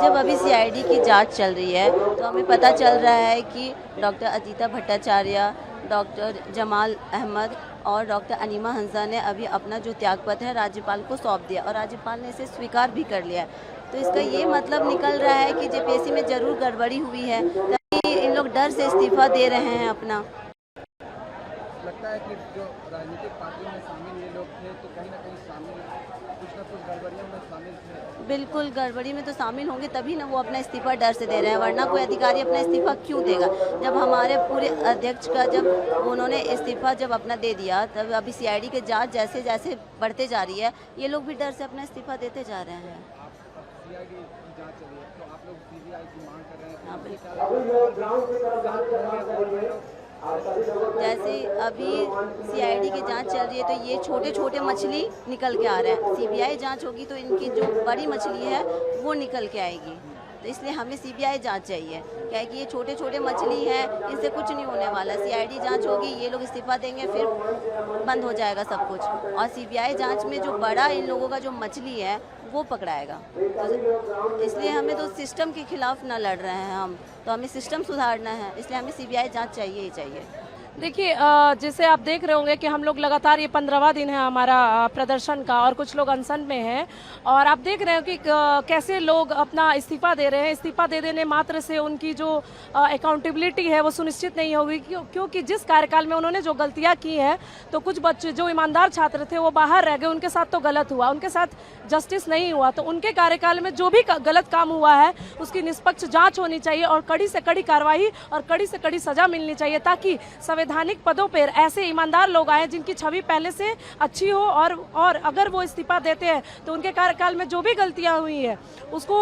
जब अभी सीआईडी की जांच चल रही है तो हमें पता चल रहा है कि डॉक्टर अजीता भट्टाचार्य, डॉक्टर जमाल अहमद और डॉक्टर अनीमा हंसा ने अभी अपना जो त्यागपत्र है राज्यपाल को सौंप दिया और राज्यपाल ने इसे स्वीकार भी कर लिया। तो इसका ये मतलब निकल रहा है कि जेपीएससी में ज़रूर गड़बड़ी हुई है, तभी इन लोग डर से इस्तीफा दे रहे हैं अपना। लगता है कि जो राजनीतिक पार्टियों में शामिल ये लोग थे तो कहीं ना कहीं शामिल कुछ ना कुछ गड़बड़ियों में शामिल थे। बिल्कुल, गड़बड़ी में तो शामिल होंगे तभी ना वो अपना इस्तीफा डर से दे रहे हैं, वरना कोई अधिकारी अपना इस्तीफा क्यों देगा। जब हमारे पूरे अध्यक्ष का जब उन्होंने इस्तीफा जब अपना दे दिया, तब अभी सीआईडी की जांच जैसे जैसे बढ़ते जा रही है, ये लोग भी डर से अपना इस्तीफा देते जा रहे हैं। सीआईडी की जांच चल रही है तो आप लोग सीबीआई की मांग कर रहे हैं। हाँ, जैसे अभी सीआईडी की जांच चल रही है तो ये छोटे छोटे मछली निकल के आ रहे हैं, सीबीआई जांच होगी तो इनकी जो बड़ी मछली है वो निकल के आएगी। तो इसलिए हमें सीबीआई जांच चाहिए, क्या है कि ये छोटे छोटे मछली हैं, इनसे कुछ नहीं होने वाला। सीआईडी जांच होगी, ये लोग इस्तीफा देंगे, फिर बंद हो जाएगा सब कुछ। और सीबीआई जांच में जो बड़ा इन लोगों का जो मछली है वो पकड़ाएगा। तो इसलिए हमें तो सिस्टम के खिलाफ ना लड़ रहे हैं हम, तो हमें सिस्टम सुधारना है, इसलिए हमें सीबीआई जांच चाहिए ही चाहिए। देखिए, जैसे आप देख रहे होंगे कि हम लोग लगातार ये 15वां दिन है हमारा प्रदर्शन का और कुछ लोग अनशन में हैं और आप देख रहे हो कि कैसे लोग अपना इस्तीफा दे रहे हैं। इस्तीफा दे देने मात्र से उनकी जो अकाउंटेबिलिटी है वो सुनिश्चित नहीं होगी, क्योंकि जिस कार्यकाल में उन्होंने जो गलतियां की हैं तो कुछ बच्चे जो ईमानदार छात्र थे वो बाहर रह गए, उनके साथ तो गलत हुआ, उनके साथ जस्टिस नहीं हुआ। तो उनके कार्यकाल में जो भी गलत काम हुआ है उसकी निष्पक्ष जाँच होनी चाहिए और कड़ी से कड़ी कार्रवाई और कड़ी से कड़ी सजा मिलनी चाहिए, ताकि संवैधानिक पदों पर ऐसे ईमानदार लोग आए जिनकी छवि पहले से अच्छी हो और अगर वो इस्तीफा देते हैं तो उनके कार्यकाल में जो भी गलतियां हुई है उसको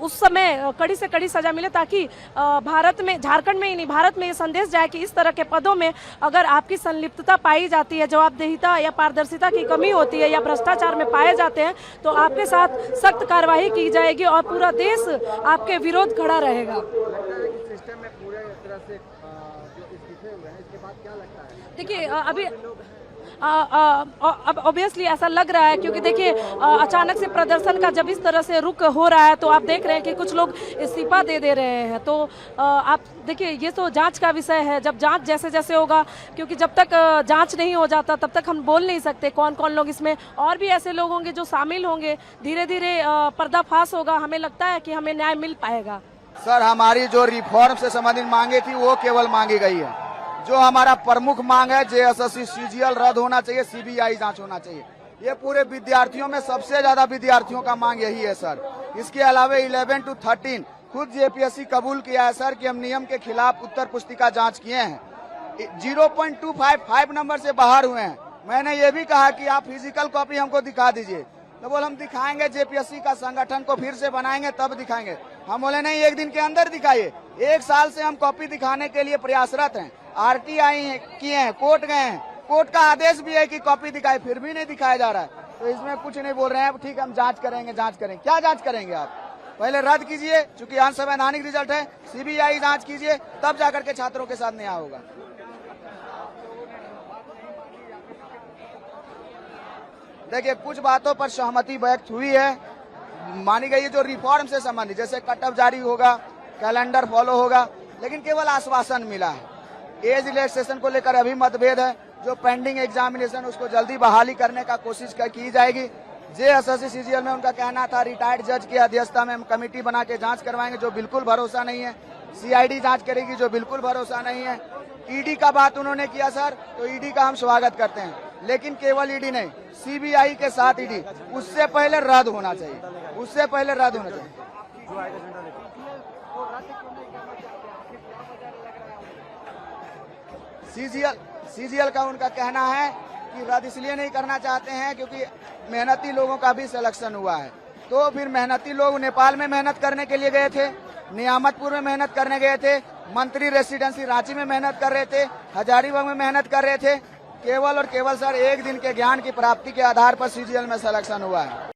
उस समय कड़ी से कड़ी सजा मिले, ताकि भारत में, झारखंड में ही नहीं भारत में ये संदेश जाए कि इस तरह के पदों में अगर आपकी संलिप्तता पाई जाती है, जवाबदेहिता या पारदर्शिता की कमी होती है या भ्रष्टाचार में पाए जाते हैं तो आपके साथ सख्त कार्रवाई की जाएगी और पूरा देश आपके विरोध खड़ा रहेगा। सिस्टम में पूरे तरह से जो इस्तीफे हुए हैं इसके बाद क्या लगता है? देखिए, अभी अब ऑब्वियसली ऐसा लग रहा है, क्योंकि देखिए अचानक से प्रदर्शन का जब इस तरह से रुख हो रहा है तो आप देख रहे हैं कि कुछ लोग इस्तीफा दे रहे हैं। तो आप देखिए, ये तो जांच का विषय है, जब जांच जैसे जैसे होगा, क्योंकि जब तक जांच नहीं हो जाता तब तक हम बोल नहीं सकते कौन कौन लोग इसमें, और भी ऐसे लोग होंगे जो शामिल होंगे। धीरे धीरे पर्दाफाश होगा, हमें लगता है कि हमें न्याय मिल पाएगा। सर, हमारी जो रिफॉर्म से संबंधित मांगे थी वो केवल मांगी गई है। जो हमारा प्रमुख मांग है जेएसएससी सीजीएल रद्द होना चाहिए, सीबीआई जांच होना चाहिए। ये पूरे विद्यार्थियों में सबसे ज्यादा विद्यार्थियों का मांग यही है सर। इसके अलावा 11 to 13 खुद जेपीएससी कबूल किया है सर कि हम नियम के खिलाफ उत्तर पुस्तिका जांच किए हैं। 0.255 नंबर से बाहर हुए हैं। मैंने ये भी कहा कि आप फिजिकल कॉपी हमको दिखा दीजिए, तो बोले हम दिखाएंगे, जेपीएससी का संगठन को फिर से बनाएंगे तब दिखाएंगे। हम बोले नहीं, एक दिन के अंदर दिखाइए। 1 साल से हम कॉपी दिखाने के लिए प्रयासरत हैं, आरटीआई किए हैं, कोर्ट गए हैं, कोर्ट का आदेश भी है कि कॉपी दिखाए, फिर भी नहीं दिखाया जा रहा है। तो इसमें कुछ नहीं बोल रहे हैं, ठीक हम जांच करेंगे। जांच करेंगे, क्या जांच करेंगे आप? पहले रद्द कीजिए, चूंकि अनसंवैधानिक रिजल्ट है, सीबीआई जांच कीजिए, तब जाकर के छात्रों के साथ न्याय होगा। देखिए, कुछ बातों पर सहमति व्यक्त हुई है, मानी गई है जो रिफॉर्म से संबंधित, जैसे कट ऑफ जारी होगा, कैलेंडर फॉलो होगा, लेकिन केवल आश्वासन मिला है। एज रिलैक्सेशन को लेकर अभी मतभेद है। जो पेंडिंग एग्जामिनेशन उसको जल्दी बहाली करने का कोशिश की जाएगी। जेएसएससी सीजीएल में उनका कहना था रिटायर्ड जज की अध्यक्षता में हम कमेटी बना के जांच करवाएंगे, जो बिल्कुल भरोसा नहीं है। सीआईडी जांच करेगी, जो बिल्कुल भरोसा नहीं है। ईडी का बात उन्होंने किया सर, तो ईडी का हम स्वागत करते हैं, लेकिन केवल ईडी नहीं, सीबीआई के साथ ईडी उससे पहले रद्द होना चाहिए, उससे पहले रद्द होना चाहिए। सीजीएल का उनका कहना है कि रद्द इसलिए नहीं करना चाहते हैं क्योंकि मेहनती लोगों का भी सिलेक्शन हुआ है। तो फिर मेहनती लोग नेपाल में मेहनत करने के लिए गए थे, नियामतपुर में मेहनत करने गए थे, मंत्री रेसिडेंसी रांची में मेहनत कर रहे थे, हजारीबाग में मेहनत कर रहे थे। केवल और केवल सर 1 दिन के ज्ञान की प्राप्ति के आधार पर सीजीएल में सिलेक्शन हुआ है।